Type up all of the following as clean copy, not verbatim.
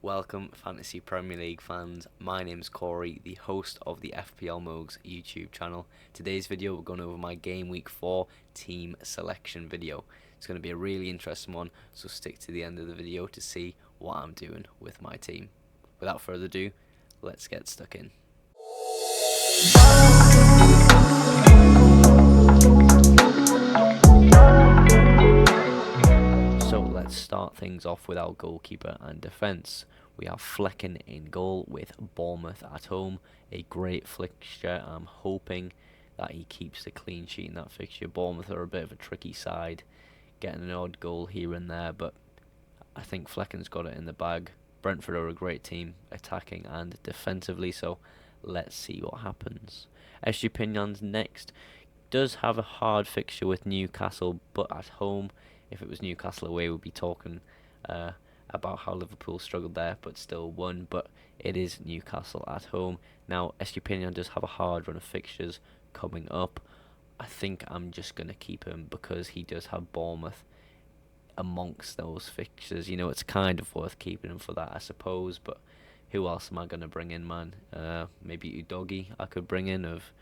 Welcome, Fantasy Premier League fans. My name's Corey, the host of the FPLmowgs YouTube channel. Today's video, we're going over my Game Week 4 team selection video. It's going to be a really interesting one, so stick to the end of the video to see what I'm doing with my team. Without further ado, let's get stuck in. So let's start things off with our goalkeeper and defence. We have Flecken in goal with Bournemouth at home. A great fixture. I'm hoping that he keeps the clean sheet in that fixture. Bournemouth are a bit of a tricky side, getting an odd goal here and there, but I think Flecken's got it in the bag. Brentford are a great team, attacking and defensively, so let's see what happens. Estupinan's next. Does have a hard fixture with Newcastle, but at home. If it was Newcastle away, we'd be talking about how Liverpool struggled there, but still won. But it is Newcastle at home. Now, Estupinian does have a hard run of fixtures coming up. I think I'm just going to keep him because he does have Bournemouth amongst those fixtures. You know, it's kind of worth keeping him for that, I suppose. But who else am I going to bring in, man? Maybe Udogie I could bring in of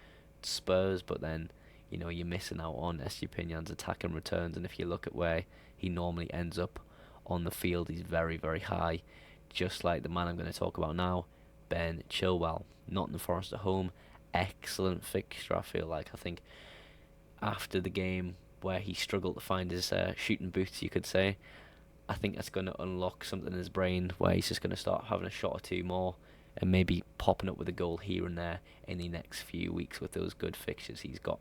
Spurs, but then you know, you're missing out on Estupinian's attack and returns, and if you look at where he normally ends up on the field, he's very, very high, just like the man I'm going to talk about now, Ben Chilwell. Nottingham Forest at home, excellent fixture, I feel like. I think after the game where he struggled to find his shooting boots, you could say, I think that's going to unlock something in his brain where he's just going to start having a shot or two more and maybe popping up with a goal here and there in the next few weeks with those good fixtures he's got.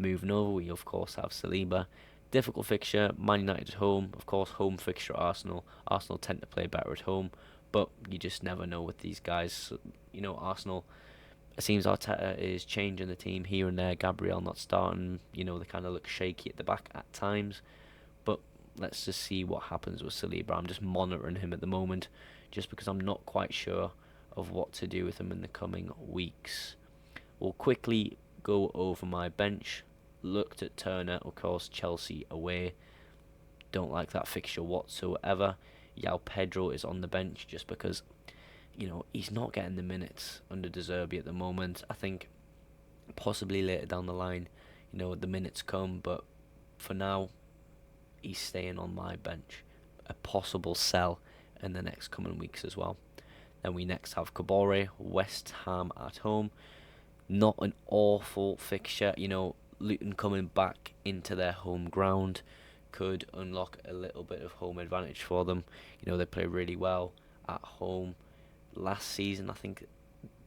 Moving over, we of course have Saliba. Difficult fixture, Man United at home. Of course, home fixture Arsenal. Arsenal tend to play better at home, but you just never know with these guys. So, you know, Arsenal, it seems Arteta is changing the team here and there. Gabriel not starting. You know, they kind of look shaky at the back at times. But let's just see what happens with Saliba. I'm just monitoring him at the moment, just because I'm not quite sure of what to do with him in the coming weeks. We'll quickly go over my bench. Looked at Turner, of course, Chelsea away. Don't like that fixture whatsoever. João Pedro is on the bench just because, you know, he's not getting the minutes under De Zerbi at the moment. I think possibly later down the line, you know, the minutes come, but for now, he's staying on my bench. A possible sell in the next coming weeks as well. Then we next have Kabore, West Ham at home. Not an awful fixture, you know. Luton coming back into their home ground could unlock a little bit of home advantage for them. You know, they play really well at home. Last season, I think,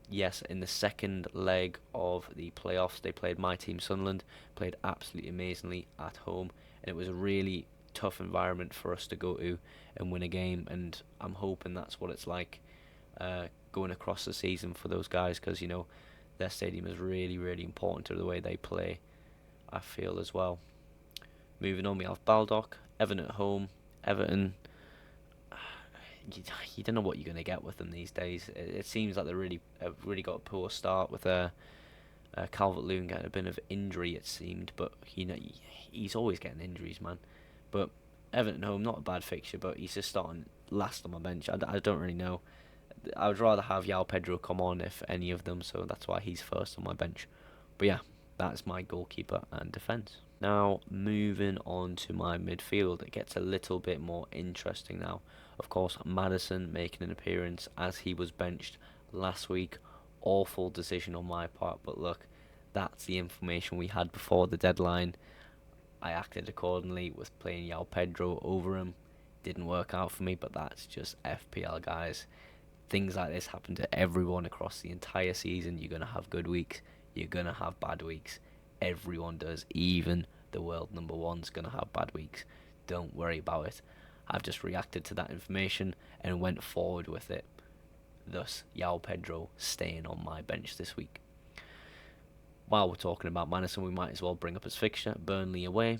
yes, in the second leg of the playoffs, they played my team Sunderland, played absolutely amazingly at home, and it was a really tough environment for us to go to and win a game, and I'm hoping that's what it's like going across the season for those guys, because, you know, their stadium is really, really important to the way they play, I feel, as well. Moving on, we have Baldock, Everton at home. Everton, you don't know what you're going to get with them these days. It seems like have really got a poor start with Calvert-Lewin getting a bit of injury, it seemed, but you know, he's always getting injuries, man. But Everton at home, not a bad fixture, but he's just starting last on my bench. I don't really know. I would rather have João Pedro come on, if any of them, so that's why he's first on my bench. But yeah, that's my goalkeeper and defence. Now, moving on to my midfield, it gets a little bit more interesting now. Of course, Maddison making an appearance as he was benched last week. Awful decision on my part, but look, that's the information we had before the deadline. I acted accordingly with playing João Pedro over him. Didn't work out for me, but that's just FPL, guys. Things like this happen to everyone across the entire season. You're going to have good weeks, you're going to have bad weeks. Everyone does. Even the world number one's going to have bad weeks. Don't worry about it. I've just reacted to that information and went forward with it. Thus, João Pedro staying on my bench this week. While we're talking about Maddison, we might as well bring up his fixture. Burnley away.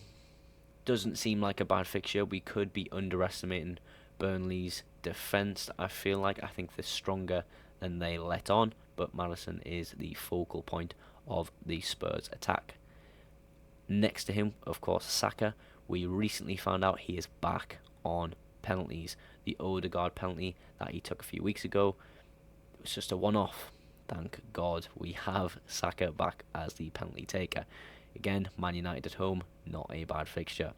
Doesn't seem like a bad fixture. We could be underestimating Burnley's defence. I think they're stronger than they let on, but Maddison is the focal point of the Spurs attack. Next to him, of course, Saka. We recently found out he is back on penalties. The Odegaard penalty that he took a few weeks ago, it was just a one-off. Thank God we have Saka back as the penalty taker. Again, Man United at home, not a bad fixture.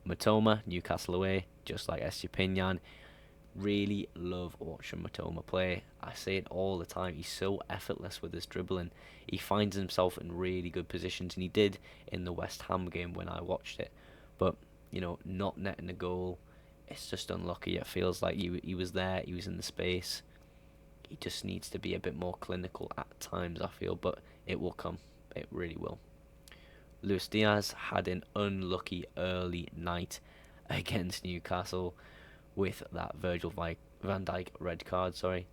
Matoma, Newcastle away, just like Estupinian. Really love watching Matoma play. I say it all the time. He's so effortless with his dribbling. He finds himself in really good positions, and he did in the West Ham game when I watched it. But, you know, not netting a goal, it's just unlucky. It feels like he was there, he was in the space. He just needs to be a bit more clinical at times, I feel, but it will come. It really will. Luis Diaz had an unlucky early night against Newcastle with that Virgil van Dijk red card, sorry.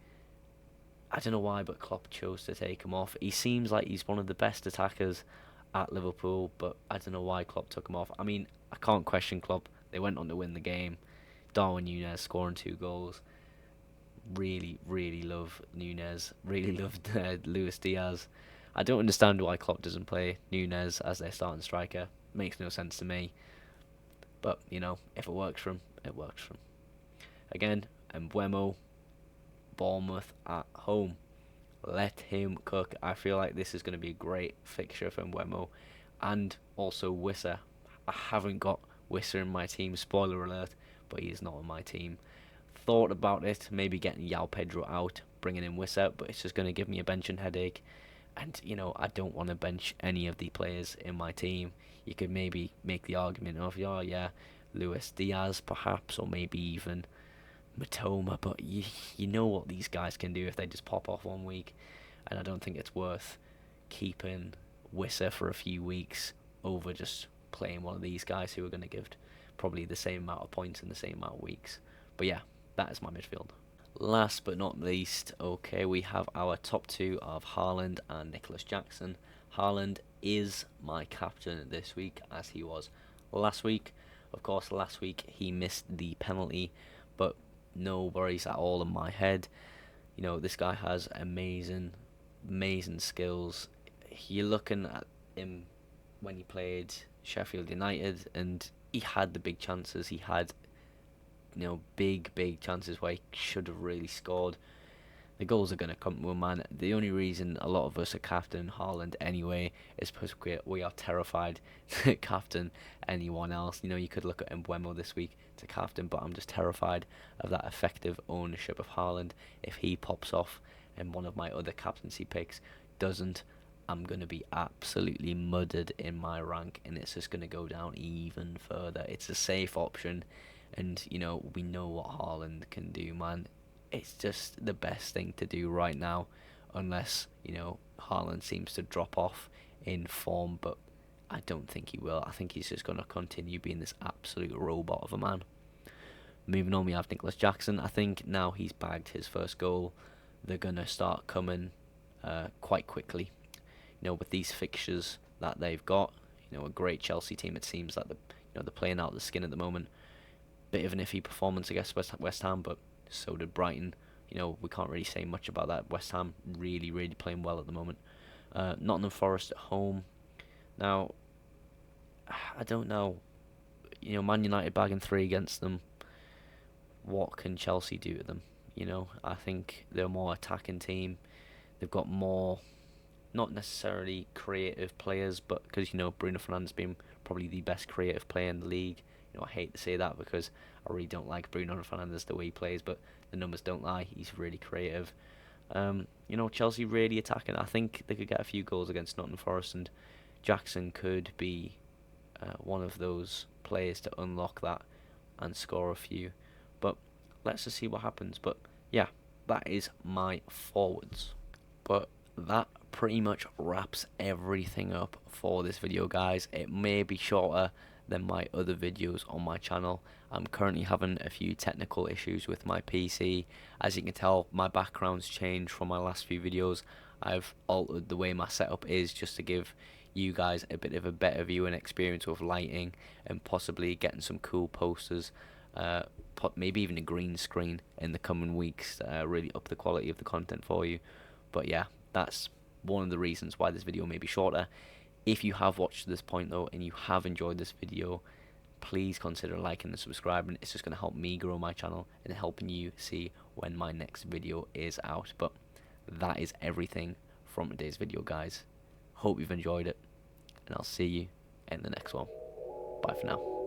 I don't know why, but Klopp chose to take him off. He seems like he's one of the best attackers at Liverpool, but I don't know why Klopp took him off. I mean, I can't question Klopp. They went on to win the game. Darwin Núñez scoring 2 goals. Really, really love Núñez. Really loved Luis Diaz. I don't understand why Klopp doesn't play Núñez as their starting striker. Makes no sense to me. But, you know, if it works for him, it works for him. Again, Mbeumo, Bournemouth at home. Let him cook. I feel like this is going to be a great fixture for Mbeumo. And also Wissa. I haven't got Wissa in my team, spoiler alert, but he is not on my team. Thought about it, maybe getting João Pedro out, bringing in Wissa, but it's just going to give me a benching headache. And, you know, I don't want to bench any of the players in my team. You could maybe make the argument of, oh yeah, Luis Diaz perhaps, or maybe even Matoma, but you know what these guys can do if they just pop off 1 week, and I don't think it's worth keeping Wissa for a few weeks over just playing one of these guys who are going to give probably the same amount of points in the same amount of weeks. But yeah, that is my midfield. Last but not least, okay, we have our top 2 of Haaland and Nicholas Jackson. Haaland is my captain this week, as he was last week. Of course, last week he missed the penalty, but no worries at all in my head. You know, this guy has amazing skills. You're looking at him when he played Sheffield United, and he had the big chances. He had, you know, big chances where he should have really scored. The goals are going to come to him, man. The only reason a lot of us are captain Haaland anyway is because we are terrified to captain anyone else. You know, you could look at Mbeumo this week to captain, but I'm just terrified of that effective ownership of Haaland. If he pops off and one of my other captaincy picks doesn't, I'm going to be absolutely muddied in my rank, and it's just going to go down even further. It's a safe option, and, you know, we know what Haaland can do, man. It's just the best thing to do right now, unless, you know, Haaland seems to drop off in form, but I don't think he will. I think he's just going to continue being this absolute robot of a man. Moving on, we have Nicholas Jackson. I think now he's bagged his first goal, they're going to start coming quite quickly. You know, with these fixtures that they've got, you know, a great Chelsea team, it seems like they're playing out of the skin at the moment. Bit of an iffy performance against West Ham, but so did Brighton. You know, we can't really say much about that. West Ham really playing well at the moment. Nottingham Forest at home. Now, I don't know. You know, Man United bagging 3 against them. What can Chelsea do to them? You know, I think they're a more attacking team. They've got more, not necessarily creative players, but because, you know, Bruno Fernandes being probably the best creative player in the league. You know, I hate to say that because I really don't like Bruno Fernandes the way he plays, but the numbers don't lie. He's really creative. You know, Chelsea really attacking. I think they could get a few goals against Nottingham Forest, and Jackson could be one of those players to unlock that and score a few. But let's just see what happens. But yeah, that is my forwards. But that pretty much wraps everything up for this video, guys. It may be shorter than my other videos on my channel. I'm currently having a few technical issues with my PC. As you can tell, my background's changed from my last few videos. I've altered the way my setup is just to give you guys a bit of a better viewing experience with lighting, and possibly getting some cool posters, maybe even a green screen in the coming weeks to really up the quality of the content for you. But yeah, that's one of the reasons why this video may be shorter. If you have watched to this point though, and you have enjoyed this video, please consider liking and subscribing. It's just going to help me grow my channel and helping you see when my next video is out. But that is everything from today's video, guys. Hope you've enjoyed it, and I'll see you in the next one. Bye for now.